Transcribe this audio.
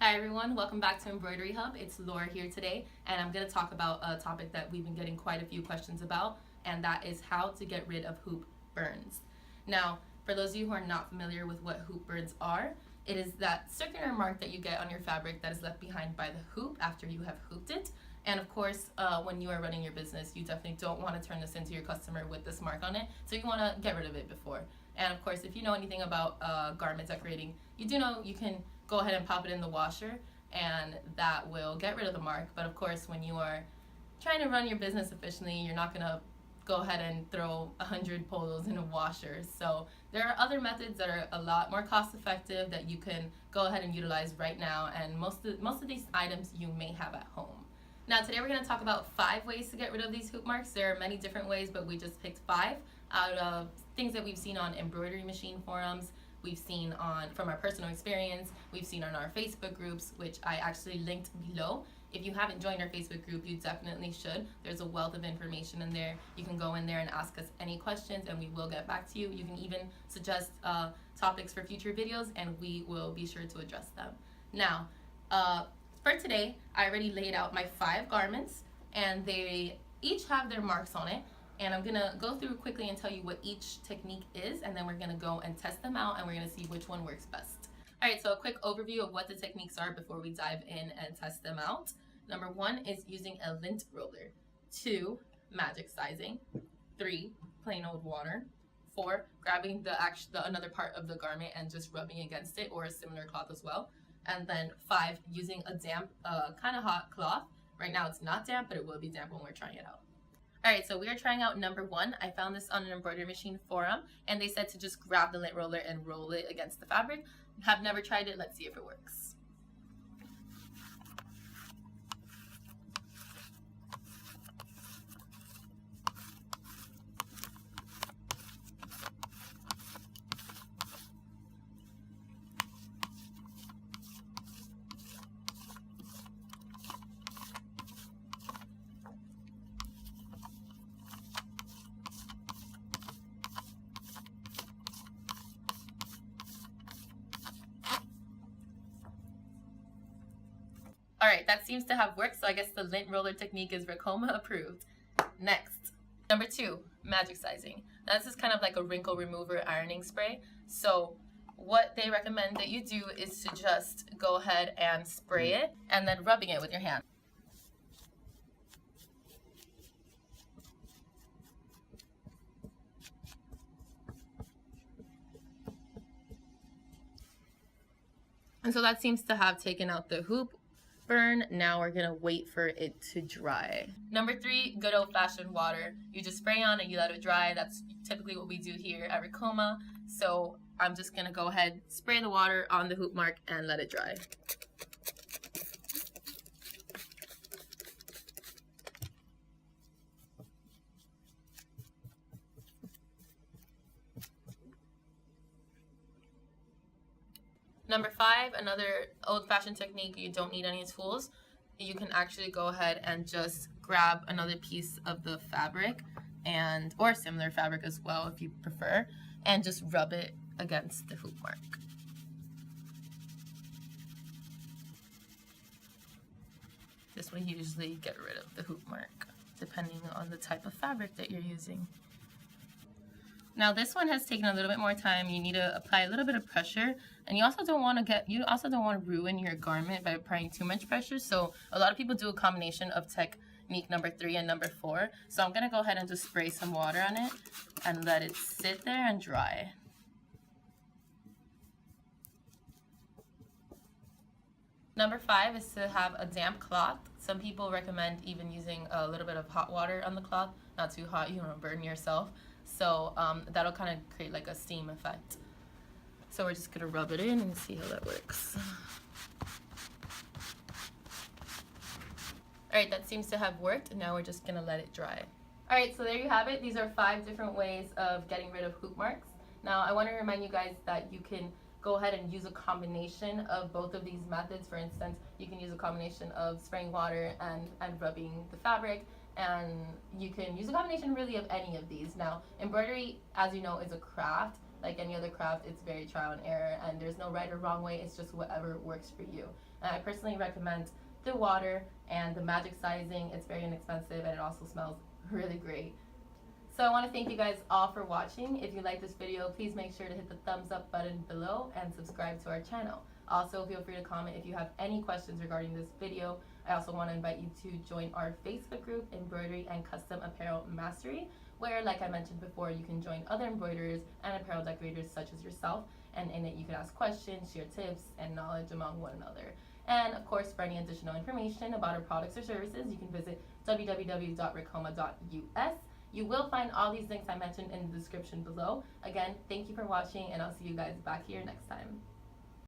Hi everyone, welcome back to Embroidery Hub. It's Laura here today, and I'm going to talk about a topic that we've been getting quite a few questions about, and that is how to get rid of hoop burns. Now, for those of you who are not familiar with what hoop burns are, it is that circular mark that you get on your fabric that is left behind by the hoop after you have hooped it. And of course, when you are running your business, you definitely don't want to turn this into your customer with this mark on it, so you want to get rid of it before. And of course, if you know anything about garment decorating, you do know you can go ahead and pop it in the washer, and that will get rid of the mark. But of course, when you are trying to run your business efficiently, you're not going to go ahead and throw 100 polos in a washer. So there are other methods that are a lot more cost effective that you can go ahead and utilize right now, and most of these items you may have at home. Now today we're going to talk about 5 ways to get rid of these hoop marks. There are many different ways, but we just picked 5 out of things that we've seen on embroidery machine forums, we've seen from our personal experience, we've seen on our Facebook groups, which I actually linked below. If you haven't joined our Facebook group, you definitely should. There's a wealth of information in there. You can go in there and ask us any questions, and we will get back to you. You can even suggest topics for future videos, and we will be sure to address them. Now, for today, I already laid out my 5 garments, and they each have their marks on it. And I'm gonna go through quickly and tell you what each technique is, and then we're gonna go and test them out, and we're gonna see which one works best. All right, so a quick overview of what the techniques are before we dive in and test them out. Number 1 is using a lint roller. 2, magic sizing. 3, plain old water. 4, grabbing another part of the garment and just rubbing against it, or a similar cloth as well. And then 5, using a damp, kind of hot cloth. Right now it's not damp, but it will be damp when we're trying it out. Alright, so we are trying out number 1. I found this on an embroidery machine forum, and they said to just grab the lint roller and roll it against the fabric. Have never tried it. Let's see if it works. Alright, that seems to have worked, so I guess the lint roller technique is Ricoma approved. Next, number 2, magic sizing. Now this is kind of like a wrinkle remover ironing spray. So what they recommend that you do is to just go ahead and spray it and then rubbing it with your hand. And so that seems to have taken out the hoop burn. Now we're gonna wait for it to dry. Number 3, good old-fashioned water. You just spray on it, you let it dry. That's typically what we do here at Ricoma. So I'm just gonna go ahead, spray the water on the hoop mark and let it dry. Number 5, another old-fashioned technique. You don't need any tools. You can actually go ahead and just grab another piece of the fabric, or similar fabric as well if you prefer, and just rub it against the hoop mark. This will usually get rid of the hoop mark, depending on the type of fabric that you're using. Now this one has taken a little bit more time. You need to apply a little bit of pressure, and you also don't want to ruin your garment by applying too much pressure. So a lot of people do a combination of technique number 3 and number 4. So I'm gonna go ahead and just spray some water on it and let it sit there and dry. Number 5 is to have a damp cloth. Some people recommend even using a little bit of hot water on the cloth. Not too hot, you don't want to burn yourself. So that'll kind of create like a steam effect. So we're just gonna rub it in and see how that works. Alright, that seems to have worked. Now we're just gonna let it dry. Alright, so there you have it. These are 5 different ways of getting rid of hoop marks. Now I want to remind you guys that you can go ahead and use a combination of both of these methods. For instance, you can use a combination of spraying water and rubbing the fabric, and you can use a combination really of any of these. Now, embroidery, as you know, is a craft. Like any other craft, it's very trial and error, and there's no right or wrong way. It's just whatever works for you. And I personally recommend the water and the magic sizing. It's very inexpensive and it also smells really great. So I want to thank you guys all for watching. If you like this video, please make sure to hit the thumbs up button below and subscribe to our channel. Also, feel free to comment if you have any questions regarding this video. I also want to invite you to join our Facebook group, Embroidery and Custom Apparel Mastery, where, like I mentioned before, you can join other embroiderers and apparel decorators such as yourself, and in it you can ask questions, share tips, and knowledge among one another. And of course, for any additional information about our products or services, you can visit www.ricoma.us. You will find all these links I mentioned in the description below. Again, thank you for watching, and I'll see you guys back here next time.